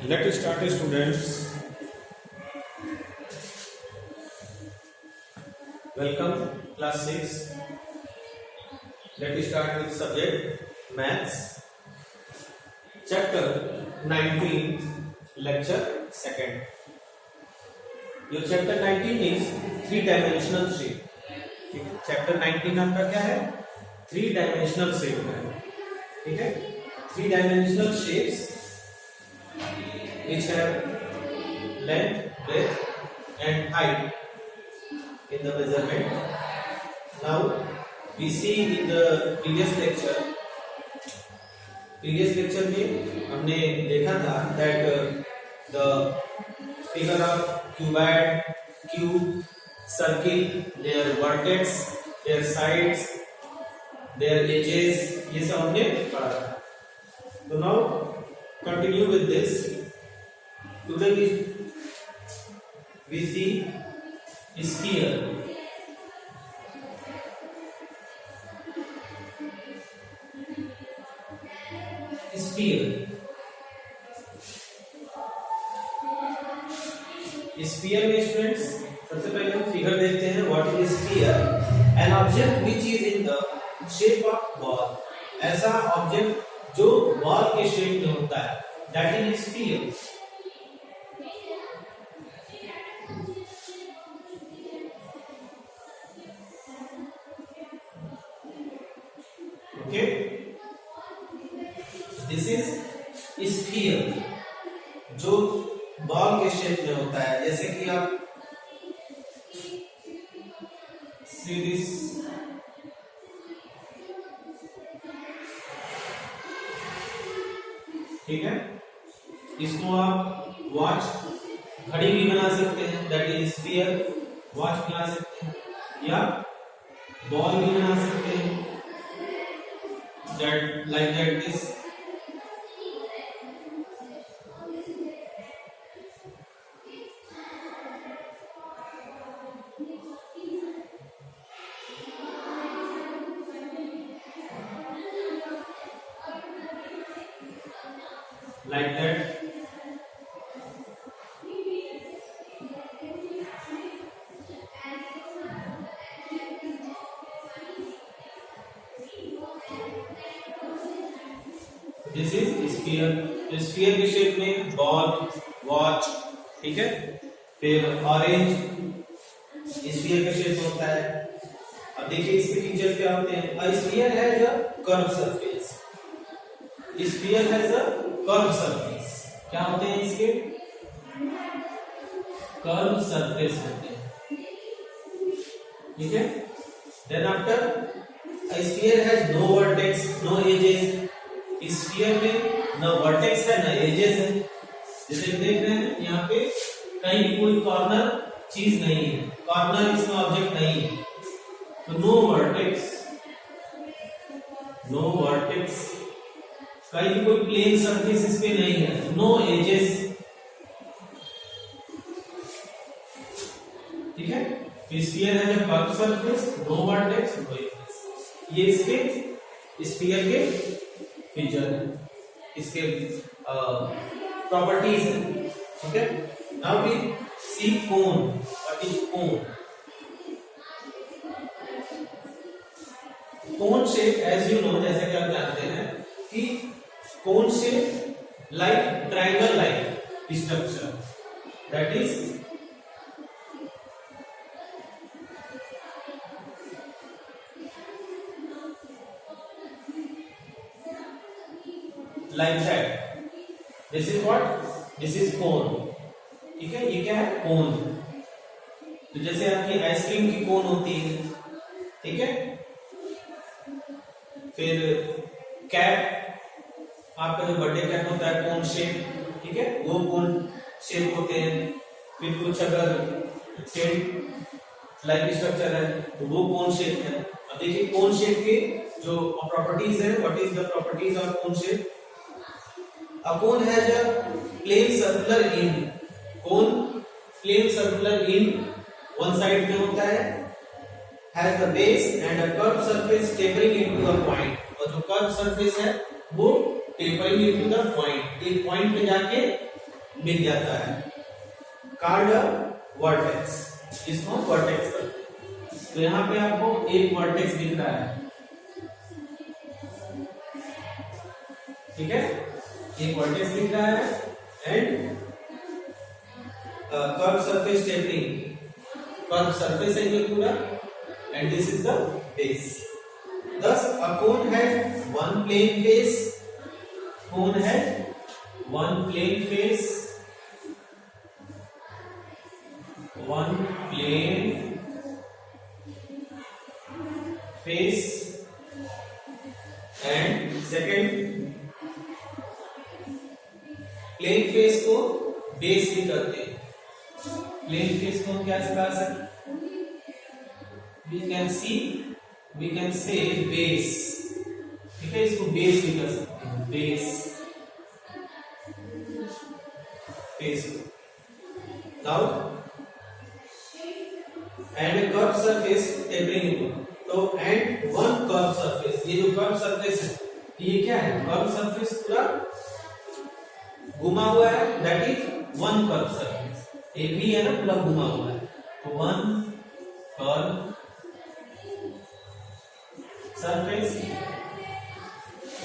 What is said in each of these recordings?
Let us start, students. Welcome, class 6. Let us start with subject maths, chapter 19, lecture 2nd. Your chapter 19 is three-dimensional shape. Chapter 19 आपका क्या है? Three-dimensional shape है. ठीक है? Three-dimensional shapes which have length, breadth, and height in the measurement. Now we see in the previous lecture में हमने देखा था that the figure of cuboid, cube, circle, their vertex, their sides, their edges, ये सब हमने पढ़ा था. So now continue with this. Today we see sphere. Sphere में स्टूडेंट्स सबसे पहले हम फिगर देखते हैं. What is sphere? An object which is in the shape of ball. ऐसा ऑब्जेक्ट जो बॉल के शेप में होता है, that is sphere. Okay, this is sphere जो बॉल के शेप में होता है. जैसे कि आप सी दिस, ठीक है. इसको आप वॉच, घड़ी भी बना सकते हैं, दैट इज स्फीयर. वॉच बना सकते हैं या बॉल भी बना सकते हैं, that like that this. Like that. This is sphere. Sphere के शेप में बॉल, वॉच, ठीक है. फिर ऑरेंज स्फीयर के शेप में होता है. अब देखिए इसके फीचर्स क्या होते हैं. A sphere has a curved surface. Sphere has a curve surface. क्या होते हैं इसके? कर्व सरफेस होते हैं, ठीक है. Then after, a sphere has no vertex, no edges. Sphere में न वर्टेक्स है न एजेस है. जैसे देख रहे हैं यहाँ पे कहीं भी कोई कॉर्नर चीज नहीं है, कॉर्नर इसमें ऑब्जेक्ट नहीं है. तो नो वर्टेक्स, नो वर्टेक्स, कहीं भी कोई प्लेन सरफेस इस पे नहीं है. नो एजेस, ठीक है. स्फीयर है जो curve surface, no vertex, no edges. ये इसके स्फीयर के फीचर है, इसके प्रॉपर्टीज है, ठीक है. Now we see cone. What is cone? Cone shape, as you know, जैसे कि आप जानते हैं कि cone shape like triangle like structure, that is like that. This is what? This is cone, ठीक है. ये क्या है? कोन. तो जैसे आपकी आइसक्रीम की कोन होती है, ठीक है. फिर कैप, आपका जो बर्थडे कैप होता है कोन शेप, ठीक है, वो कोन शेप होते हैं. फिर कुछ अगर टेंट लाइक स्ट्रक्चर है तो वो कोन शेप है. अब देखिए कोन शेप के जो प्रॉपर्टीज है. What is the properties of cone shape? A cone has a plane circular end. Cone plane circular end one side में होता है. Has the base and a curve surface tapering into a point. और जो curve surface है वो tapering into the point, एक point पे जाके मिल जाता है, कॉल्ड वर्टेक्स, इसको वर्टेक्स करते हैं। तो यहाँ पे आपको एक वर्टेक्स दिख रहा है, ठीक है, एक वर्टेक्स दिख रहा है and curve surface tapering, curve surface है ये पूरा and this is the base. Thus a cone has one plane face, cone has one plane face, one plane face and second plane face को base भी कहते हैं। Plane face को हम क्या कह सकते, we can say बेस, ठीक है, इसको बेस भी कर सकते हैं, base face. Now and curve surface tapering, तो एंड वन कर्व सरफेस, ये जो कर्व सरफेस है ये क्या है, कर्व सरफेस पूरा घुमा हुआ है, that is one curve surface, एक भी है ना पूरा घुमा हुआ है, तो one curve surface,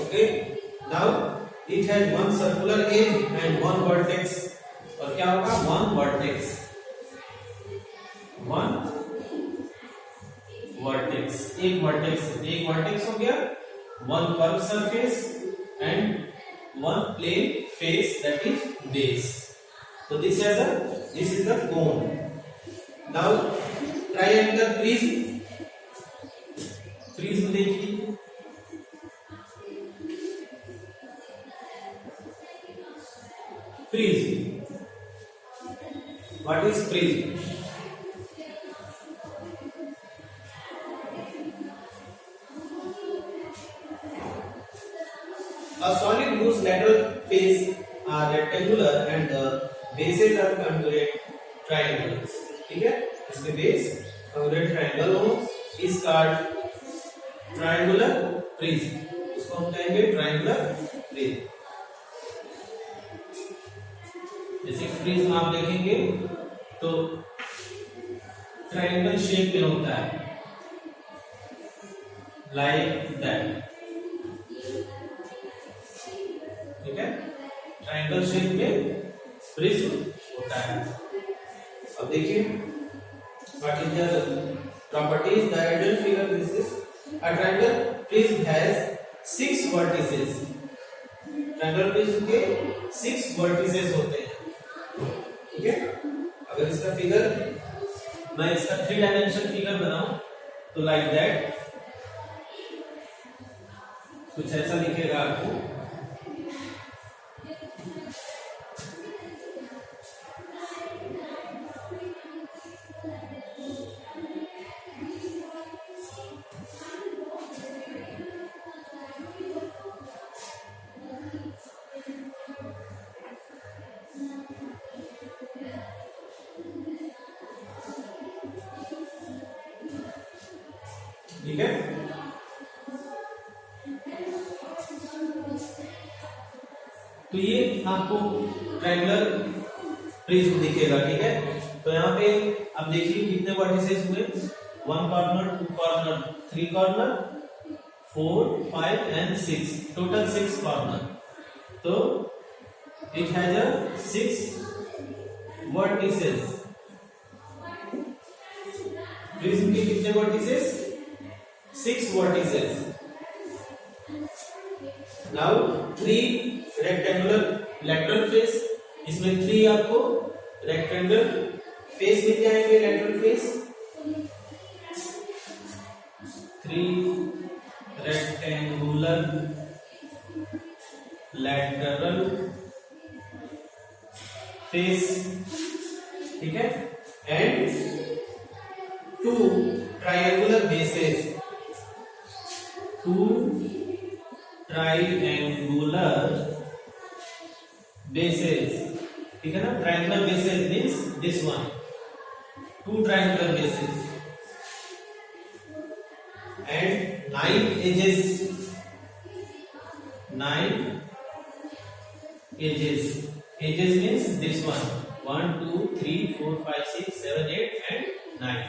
okay, now it has one circular edge and one vertex, और क्या होगा, one vertex, एक वर्टेक्स हो गया, one curved surface and one plane face, that is base. So this is the cone. Now triangular prism, prism देखिए, prism, what is prism? A solid whose lateral face are rectangular and the bases are congruent triangles, ठीक है, इसके base congruent triangle हो, is called triangular prism, इसको हम कहेंगे triangular prism. जैसे prism आप देखेंगे तो ट्रायंगल शेप में होता है, लाइक दैट, ठीक है, ट्रायंगल शेप में प्रिज्म होता है। अब देखिए what is the properties, the ideal figure this is a triangle prism has 6 vertices, triangle prism के 6 vertices होते हैं, ठीक है। अगर इसका फिगर, मैं इसका 3 डायमेंशन फिगर बनाऊं तो लाइक दैट कुछ ऐसा दिखेगा आपको, ठीक है। तो ये आपको ट्रायंगुलर प्रिज्म दिखेगा, ठीक है। तो यहाँ पे अब देखिए कितने वर्टिसेस हुए, 1 corner, 2 corner, 3 corner, 4, 5 and 6, total 6 corner. तो it has a 6 vertices. Prism के कितने vertices, 6 vertices. Now 3 rectangular lateral face, इसमें 3 आपको rectangular face मिल जाएंगे, lateral face, 3 rectangular lateral face, ठीक है, and 2 triangular bases, 2 triangular bases, ठीक है ना, triangular bases means this one, 2 triangular bases and 9 edges, 9 edges, Edges means this one. 1, 2, 3, 4, 5, 6, 7, 8 and 9.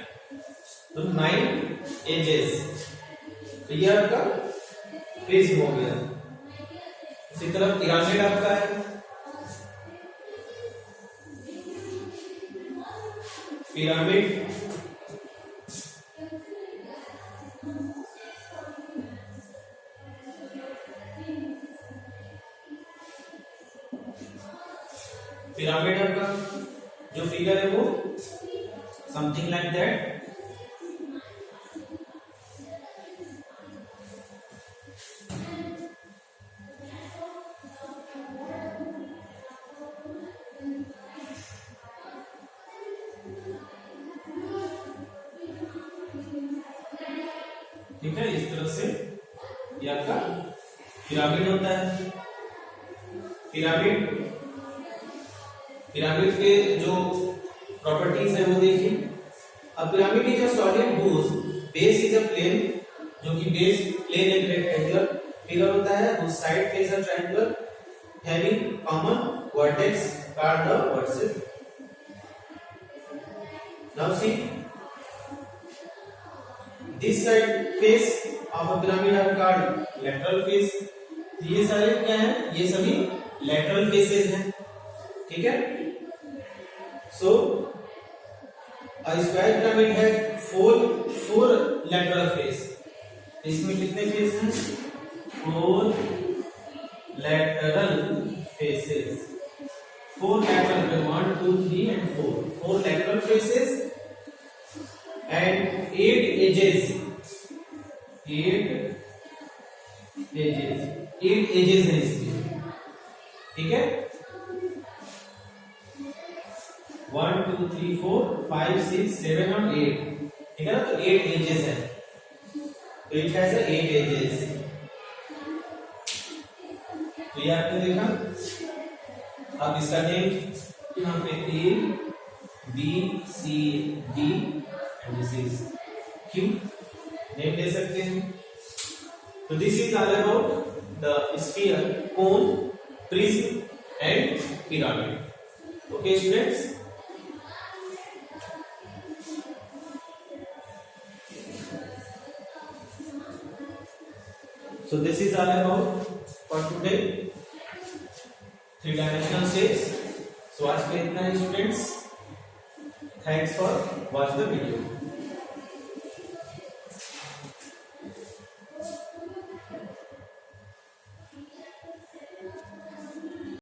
तो 9 edges. तो ये आपका प्रिज्म हो गया. इसी तरह पिरामिड आपका है. पिरामिड पिरामिड आपका जो फिगर है वो समथिंग लाइक दैट. ठीक है, इस तरह से ये आपका पिरामिड होता है. पिरामिड के जो प्रॉपर्टीज है वो देखिए. अब pyramid is a solid whose base is a plane, जो कि बेस प्लेन एक रेक्टेंगुलर फिगर होता है, whose side face a triangular having common vertex called the vertex. Now see, this side face of a pyramid are called lateral face. ये सारे क्या है? ये सभी lateral faces हैं. ठीक है. So a square pyramid has four lateral face. इसमें कितने फेस हैं? 4 lateral faces. 4 lateral faces. 1, 2, 3 and 4. 4 lateral faces and 8 edges. 8 edges हैं इसमें. ठीक है. 1, 2, 3, 4, 5, 6, 7 और 8. ठीक है ना. तो 8 edges है. तो इट हैज 8 edges. तो ये आपने देखा. अब इसका नेम यहाँ पे A, B, C, D and this is Q name दे सकते हैं. तो this is all about the sphere, cone, prism and pyramid. Okay students. So this is all about for today 3-dimensional shapes. So आज के इतना ही students. Thanks for watch the video.